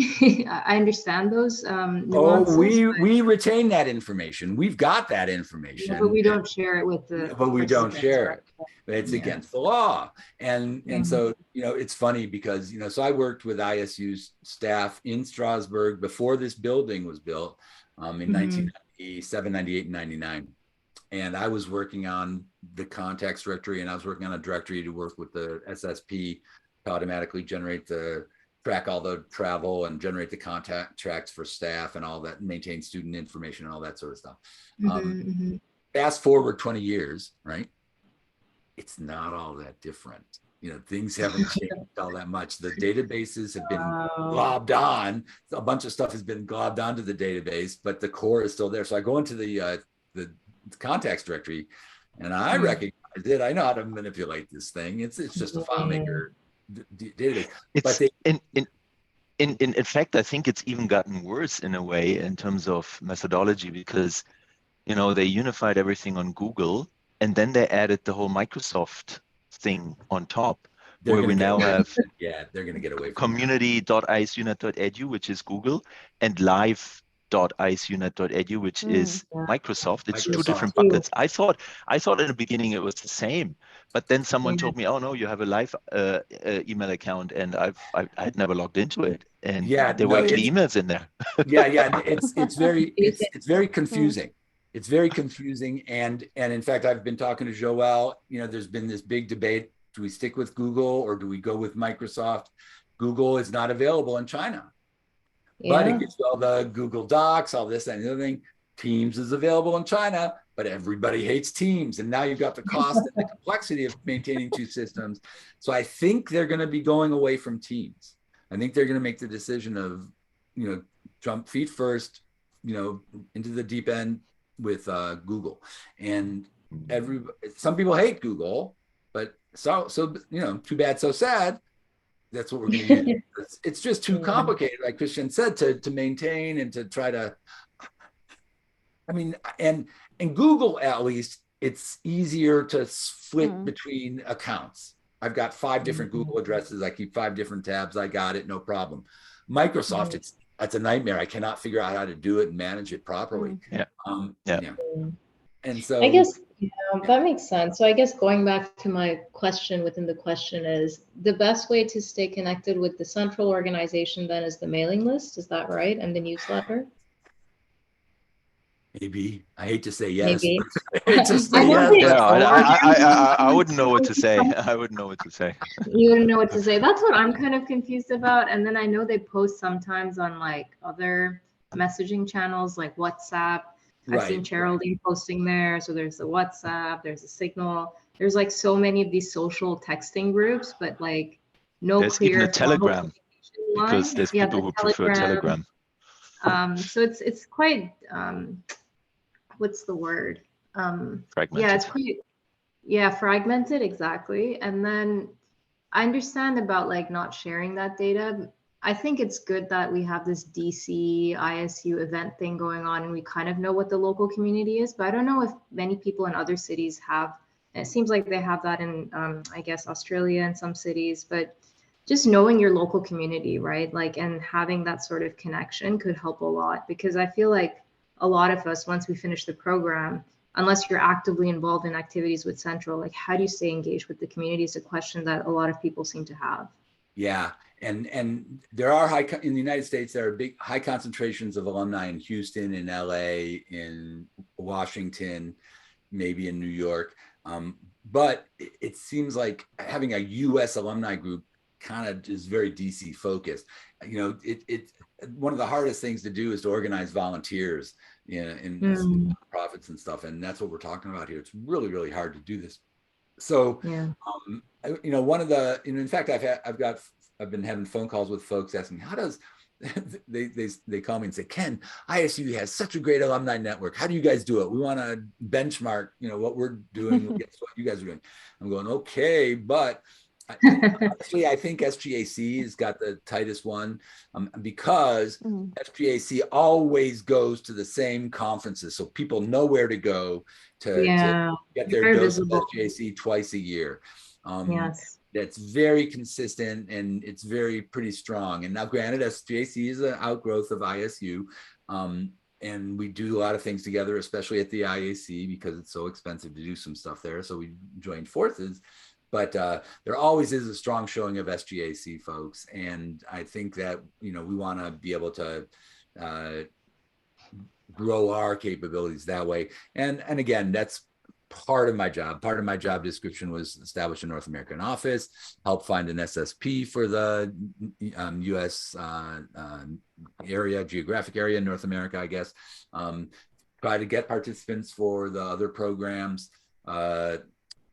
I understand those nuances. We retain that information. We've got that information. Yeah, but we don't share it with the. But we don't share it. It's against the law. And so, it's funny because, so I worked with ISU's staff in Strasbourg before this building was built in 1997, 98, and 99. And I was working on the contacts directory, and I was working on a directory to work with the SSP to automatically track all the travel and generate the contact tracks for staff and all that, and maintain student information and all that sort of stuff. Fast forward 20 years, right? It's not all that different. Things haven't changed all that much. The databases have been globbed on. A bunch of stuff has been globbed onto the database, but the core is still there. So I go into the contacts directory, and I recognize it. I know how to manipulate this thing. It's just a FileMaker database. In fact, I think it's even gotten worse in a way in terms of methodology, because they unified everything on Google, and then they added the whole Microsoft thing on top, where we now have they're going to get away from community.isu-NA.edu, which is Google, and live.isu-NA.edu, which is Microsoft. It's two different buckets. I thought in the beginning it was the same, but then someone told me, oh no, you have a live email account, and I had never logged into it, and there were actually emails in there. It's very confusing. It's very confusing, and in fact, I've been talking to Joelle. There's been this big debate: do we stick with Google or do we go with Microsoft? Google is not available in China. But it gives you all the Google Docs, all this and the other thing. Teams is available in China, but everybody hates Teams. And now you've got the cost and the complexity of maintaining two systems. So I think they're going to be going away from Teams. I think they're going to make the decision of, jump feet first, into the deep end with Google. And some people hate Google, but so too bad, so sad. that's what we're going to use. It's just too complicated, like Christian said, to maintain and to try to, I mean, and Google, at least, it's easier to flip between accounts. I've got 5 different Google addresses. I keep 5 different tabs. I got it, no problem. Microsoft, that's a nightmare. I cannot figure out how to do it and manage it properly. Yeah. And so I guess that makes sense. So I guess going back to my question within the question is, the best way to stay connected with the central organization then is the mailing list. Is that right? And the newsletter? maybe, I hate to say yes. Maybe. I hate to say I know yes. that- I wouldn't know what to say. I wouldn't know what to say. You wouldn't know what to say. That's what I'm kind of confused about. And then I know they post sometimes on like other messaging channels like WhatsApp. I've seen Geraldine posting there. So there's the WhatsApp, there's the Signal. There's like so many of these social texting groups, but like no There's clear even a Telegram, because there's people who prefer Telegram. So it's quite what's the word? Fragmented. Yeah, it's quite fragmented, exactly. And then I understand about like not sharing that data. I think it's good that we have this DC ISU event thing going on and we kind of know what the local community is, but I don't know if many people in other cities have. It seems like they have that in, I guess, Australia and some cities, but just knowing your local community, right? Like, and having that sort of connection could help a lot, because I feel like a lot of us, once we finish the program, unless you're actively involved in activities with Central, like how do you stay engaged with the community is a question that a lot of people seem to have. Yeah. And there are in the United States, there are high concentrations of alumni in Houston, in LA, in Washington, maybe in New York. But it seems like having a US alumni group kind of is very DC focused. You know, one of the hardest things to do is to organize volunteers in profits and stuff. And that's what we're talking about here. It's really, really hard to do this. So, you know, one of the, in fact, I've been having phone calls with folks asking, how does, they call me and say, Ken, ISU has such a great alumni network. How do you guys do it? We want to benchmark, you know, what we're doing against what you guys are doing. I'm going, okay, but honestly, I think SGAC has got the tightest one because SGAC always goes to the same conferences. So people know where to go to get their dose of SGAC twice a year. That's very consistent and it's pretty strong. And now granted, SGAC is an outgrowth of ISU. And we do a lot of things together, especially at the IAC, because it's so expensive to do some stuff there. So we joined forces. But there always is a strong showing of SGAC folks. And I think that, you know, we want to be able to grow our capabilities that way. And again, that's part of my job. Part of my job description was establish a North American office, help find an SSP for the US geographic area in North America, I guess. Try to get participants for the other programs,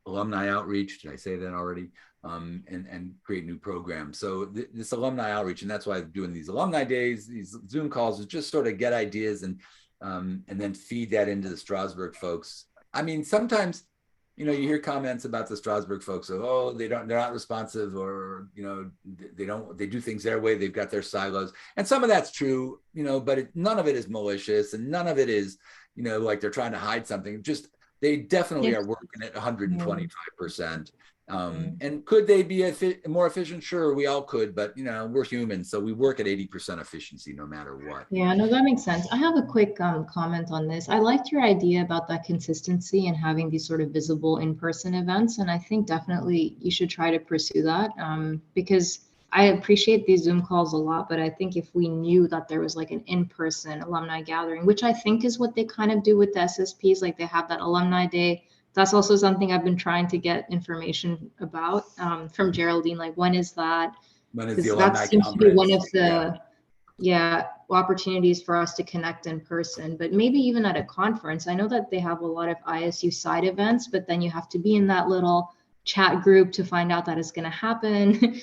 alumni outreach, did I say that already? And create new programs. So this alumni outreach, and that's why I'm doing these alumni days, these Zoom calls, is just sort of get ideas and then feed that into the Strasbourg folks. I mean, sometimes, you know, you hear comments about the Strasbourg folks of, oh, they're not responsive, or, you know, they do things their way. They've got their silos. And some of that's true, you know, but none of it is malicious and none of it is, you know, like they're trying to hide something. Just, they definitely are working at 125%. And could they be more efficient? Sure, we all could, but you know, we're human, so we work at 80% efficiency no matter what. Yeah, no, that makes sense. I have a quick comment on this. I liked your idea about that consistency and having these sort of visible in-person events, and I think definitely you should try to pursue that because I appreciate these Zoom calls a lot, but I think if we knew that there was like an in-person alumni gathering, which I think is what they kind of do with the SSPs, like they have that alumni day. That's also something I've been trying to get information about from Geraldine. Like, when is that? When is the alumni that seems conference? to be one of the opportunities for us to connect in person, but maybe even at a conference. I know that they have a lot of ISU side events, but then you have to be in that little chat group to find out that it's going to happen,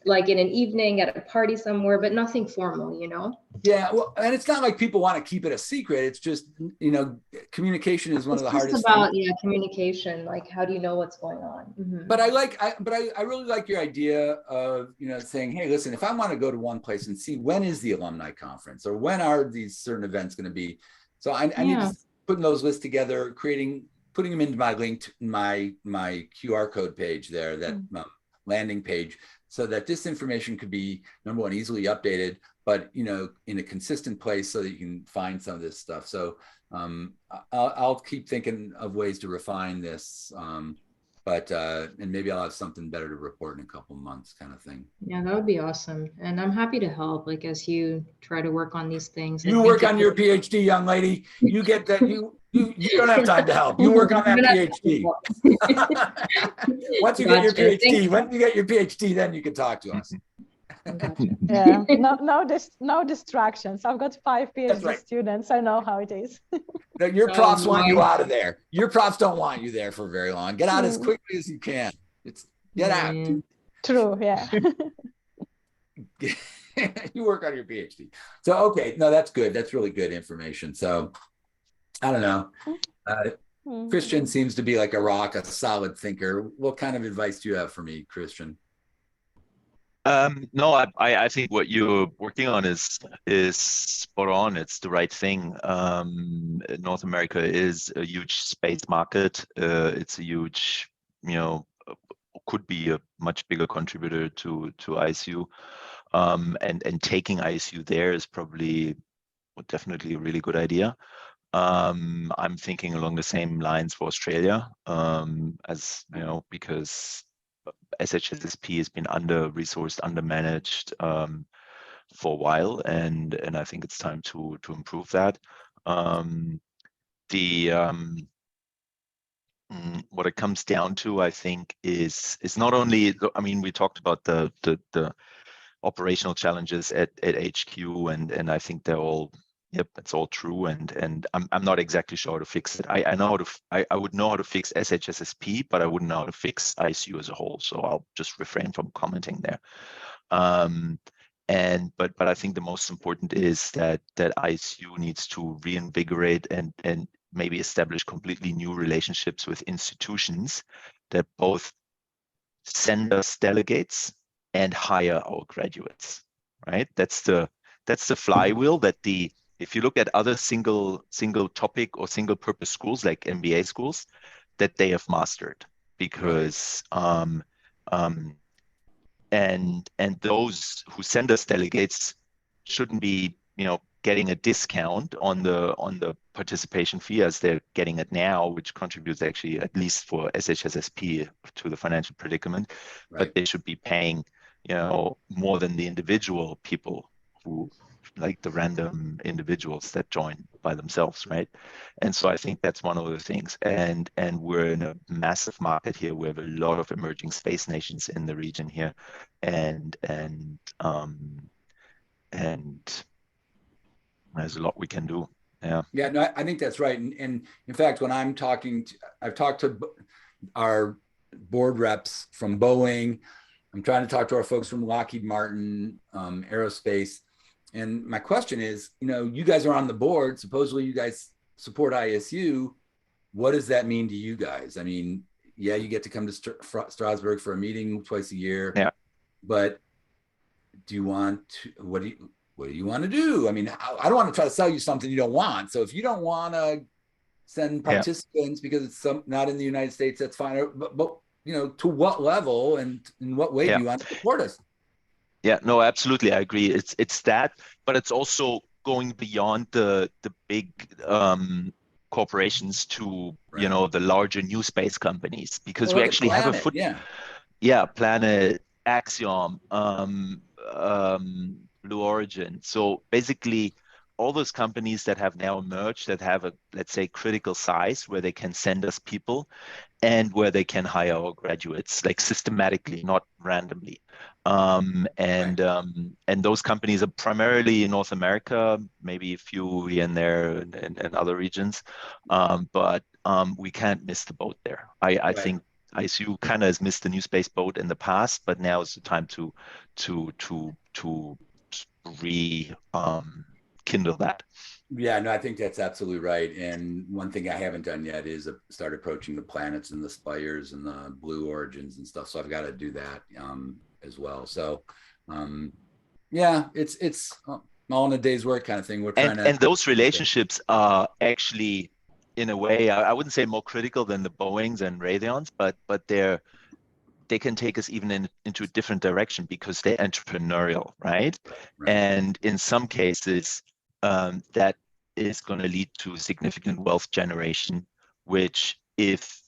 like in an evening at a party somewhere, but nothing formal, you know? Yeah, well, and it's not like people want to keep it a secret. It's just, you know, communication is one of the hardest It's about, yeah, communication. Like, how do you know what's going on? Mm-hmm. But I really like your idea of, you know, saying, hey, listen, if I want to go to one place and see when is the alumni conference or when are these certain events going to be, so I need to put those lists together, putting them into my link, my QR code page there, that landing page, so that this information could be, number one, easily updated, but, you know, in a consistent place so that you can find some of this stuff. So I'll keep thinking of ways to refine this. But and maybe I'll have something better to report in a couple months, kind of thing. Yeah, that would be awesome. And I'm happy to help, like, as you try to work on these things. You work on your PhD, young lady. You get that. You don't have time to help. You work on that PhD. Once you get your PhD, when you get your PhD, then you can talk to us. Yeah, no distractions. I've got 5 PhD students. I know how it is. Your profs want you out of there. Your profs don't want you there for very long. Get out as quickly as you can. Get out. True. Yeah. You work on your PhD. So, okay. No, that's good. That's really good information. So I don't know. Christian seems to be like a rock, a solid thinker. What kind of advice do you have for me, Christian? No, I think what you're working on is spot on. It's the right thing. North America is a huge space market. It's a huge, you know, could be a much bigger contributor to ISU. And taking ISU there is probably definitely a really good idea. I'm thinking along the same lines for Australia, as you know, because SHSSP has been under-resourced, under-managed for a while, and I think it's time to improve that. What it comes down to, I think, is not only, I mean, we talked about the operational challenges at HQ, and I think they're all, yep, it's all true, and I'm not exactly sure how to fix it. I know how to, I would know how to fix SHSSP, but I wouldn't know how to fix ISU as a whole. So I'll just refrain from commenting there. But I think the most important is that ISU needs to reinvigorate and maybe establish completely new relationships with institutions that both send us delegates and hire our graduates, right? That's the flywheel that if you look at other single topic or single purpose schools like MBA schools, that they have mastered, because and those who send us delegates shouldn't be, you know, getting a discount on the participation fee as they're getting it now, which contributes actually, at least for SHSSP, to the financial predicament. Right. But they should be paying, you know, more than the individual people who, like the random individuals that join by themselves, right? And so I think that's one of the things. And we're in a massive market here. We have a lot of emerging space nations in the region here, and there's a lot we can do. Yeah, no, I think that's right. And in fact, when I've talked to our board reps from Boeing. I'm trying to talk to our folks from Lockheed Martin, Aerospace. And my question is, you know, you guys are on the board. Supposedly you guys support ISU. What does that mean to you guys? I mean, yeah, you get to come to Strasbourg for a meeting twice a year. Yeah. But do you want to, what do you want to do? I mean, I don't want to try to sell you something you don't want. So if you don't want to send participants because it's not in the United States, that's fine. But you know, to what level and in what way do you want to support us? Yeah, no, absolutely. I agree. It's that, but it's also going beyond the big corporations to, you know, the larger new space companies, because we actually have a foot. Yeah, Planet, Axiom, Blue Origin. So basically all those companies that have now emerged that have a, let's say, critical size where they can send us people and where they can hire our graduates, like systematically, not randomly. And those companies are primarily in North America, maybe a few here and there in other regions. But we can't miss the boat there. I think ISU kind of has missed the new space boat in the past, but now is the time to rekindle that. Yeah, no, I think that's absolutely right. And one thing I haven't done yet is start approaching the planets and the spires and the blue origins and stuff. So I've got to do that as well. So yeah, it's all in a day's work kind of thing. We're trying to, and those relationships are actually, in a way, I wouldn't say more critical than the Boeings and Raytheons, but they can take us even into a different direction because they're entrepreneurial, right? Right. And in some cases, that is going to lead to significant wealth generation, which if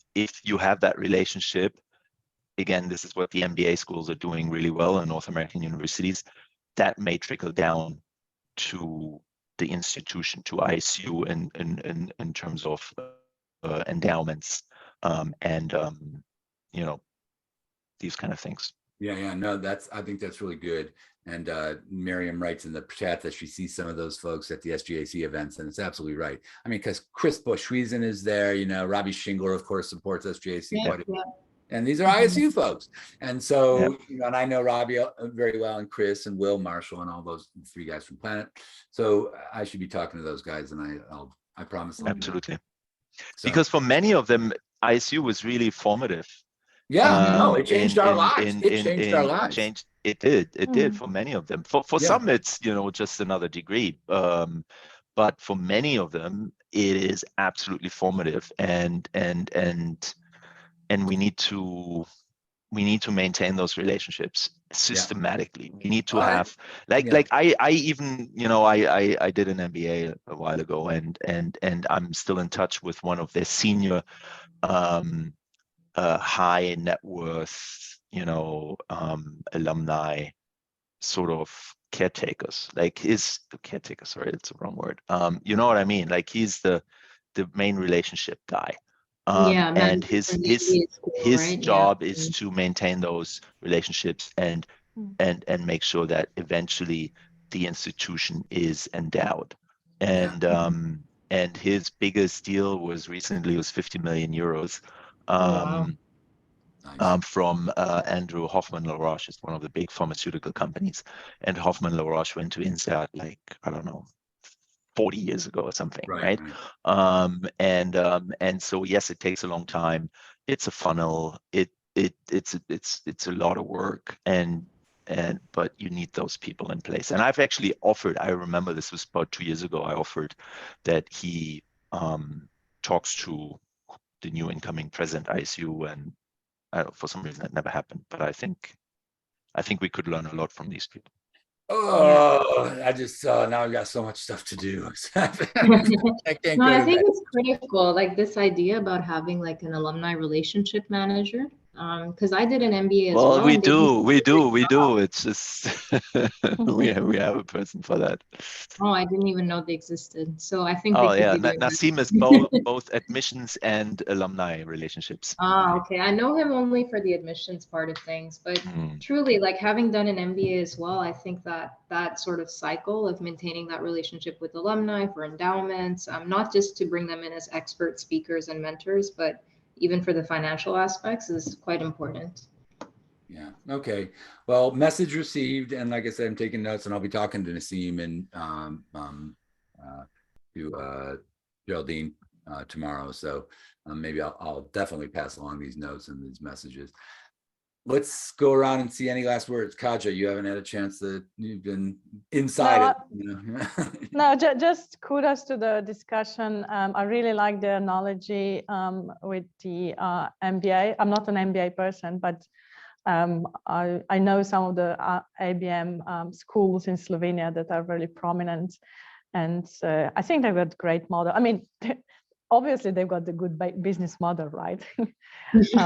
you have that relationship, again, this is what the MBA schools are doing really well in North American universities, that may trickle down to the institution, to ISU in terms of endowments and you know, these kind of things. Yeah, no, I think that's really good. And Miriam writes in the chat that she sees some of those folks at the SGAC events, and it's absolutely right. I mean, because Chris Bushwiesen is there, Robbie Shingler, of course, supports SGAC quite a bit. And these are ISU folks. And so, and I know Robbie very well, and Chris and Will Marshall and all those 3 guys from Planet. So I should be talking to those guys, and I promise. Absolutely. So. Because for many of them, ISU was really formative. Yeah, no, it changed our lives. It changed our lives. It did for many of them. For some, it's just another degree. But for many of them, it is absolutely formative, and we need to maintain those relationships systematically. We need to have I even I did an MBA a while ago, and I'm still in touch with one of their senior high net worth, alumni sort of caretakers. Sorry, it's the wrong word. You know what I mean? Like he's the main relationship guy. And his job is to maintain those relationships and make sure that eventually the institution is endowed. And his biggest deal was 50 million euros. From Andrew Hoffman LaRoche, is one of the big pharmaceutical companies. And Hoffman LaRoche went to INSEAD, I don't know, 40 years ago or something, right? And so yes, it takes a long time. It's a funnel. It's a lot of work, but you need those people in place. And I've actually offered, I remember this was about 2 years ago, I offered that he talks to the new incoming president ISU, and for some reason that never happened. But I think we could learn a lot from these people. I just now I've got so much stuff to do. I think it's critical, like this idea about having like an alumni relationship manager. Because I did an MBA as well. Well, we do. It's just we have a person for that. Oh, I didn't even know they existed. So I think. Nassim is both admissions and alumni relationships. Okay. I know him only for the admissions part of things, but truly, like having done an MBA as well, I think that sort of cycle of maintaining that relationship with alumni for endowments, not just to bring them in as expert speakers and mentors, but even for the financial aspects, is quite important. Yeah. Okay. Well, message received. And like I said, I'm taking notes, and I'll be talking to Nassim and to Geraldine tomorrow. So maybe I'll definitely pass along these notes and these messages. Let's go around and see any last words. Kaja, you haven't had a chance you've been inside it. No, just kudos to the discussion. I really like the analogy with the MBA. I'm not an MBA person, but I know some of the ABM schools in Slovenia that are really prominent. And I think they've got great model. I mean, obviously they've got the good business model, right? They should.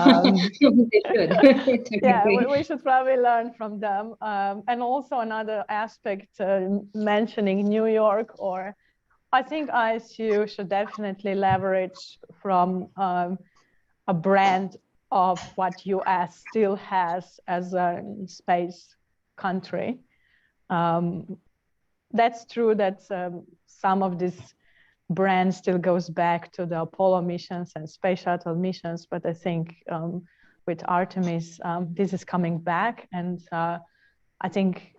Yeah, we should probably learn from them. And also another aspect, mentioning New York, or I think ISU should definitely leverage from a brand of what US still has as a space country. That's true that some of this brand still goes back to the Apollo missions and space shuttle missions, but I think with Artemis, this is coming back, and I think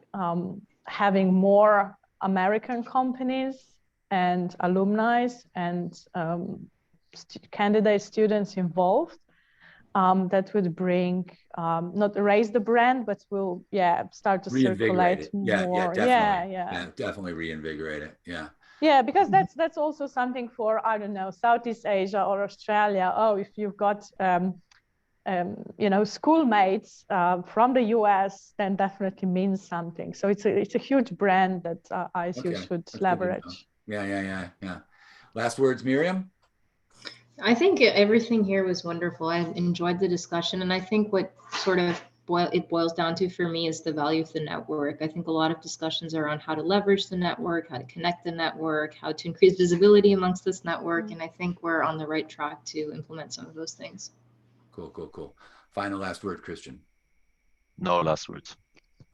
having more American companies and alumni and candidate students involved, that would bring, not erase the brand, but will, start to Reinvigorate circulate it. more. Yeah, definitely reinvigorate it. Yeah, because that's also something for, I don't know, Southeast Asia or Australia. Oh, if you've got schoolmates from the US, then definitely means something. So it's a huge brand that ISU should leverage. Yeah. Last words, Miriam? I think everything here was wonderful. I enjoyed the discussion, and I think what sort of boils down to for me is the value of the network. I think a lot of discussions are on how to leverage the network, how to connect the network, how to increase visibility amongst this network, and I think we're on the right track to implement some of those things. Cool. Final last word, Christian. No last words.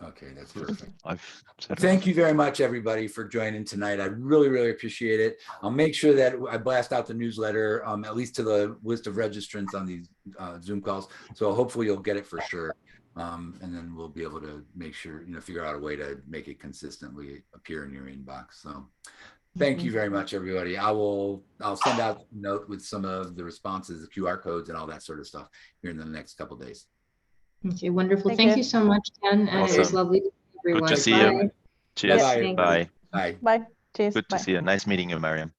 Okay, that's perfect. I've said Thank you very much, everybody, for joining tonight. I really appreciate it. I'll make sure that I blast out the newsletter, at least to the list of registrants on these Zoom calls. So hopefully you'll get it for sure. And then we'll be able to make sure, figure out a way to make it consistently appear in your inbox. So thank you very much, everybody. I'll send out a note with some of the responses, the QR codes and all that sort of stuff here in the next couple of days. Okay, wonderful. Thank you so much, Ken. And Awesome. it was lovely to see everyone. Good to see Bye. you. Cheers. Bye. Bye. Bye. Cheers. Good to Bye. see you. Nice meeting you, Mariam.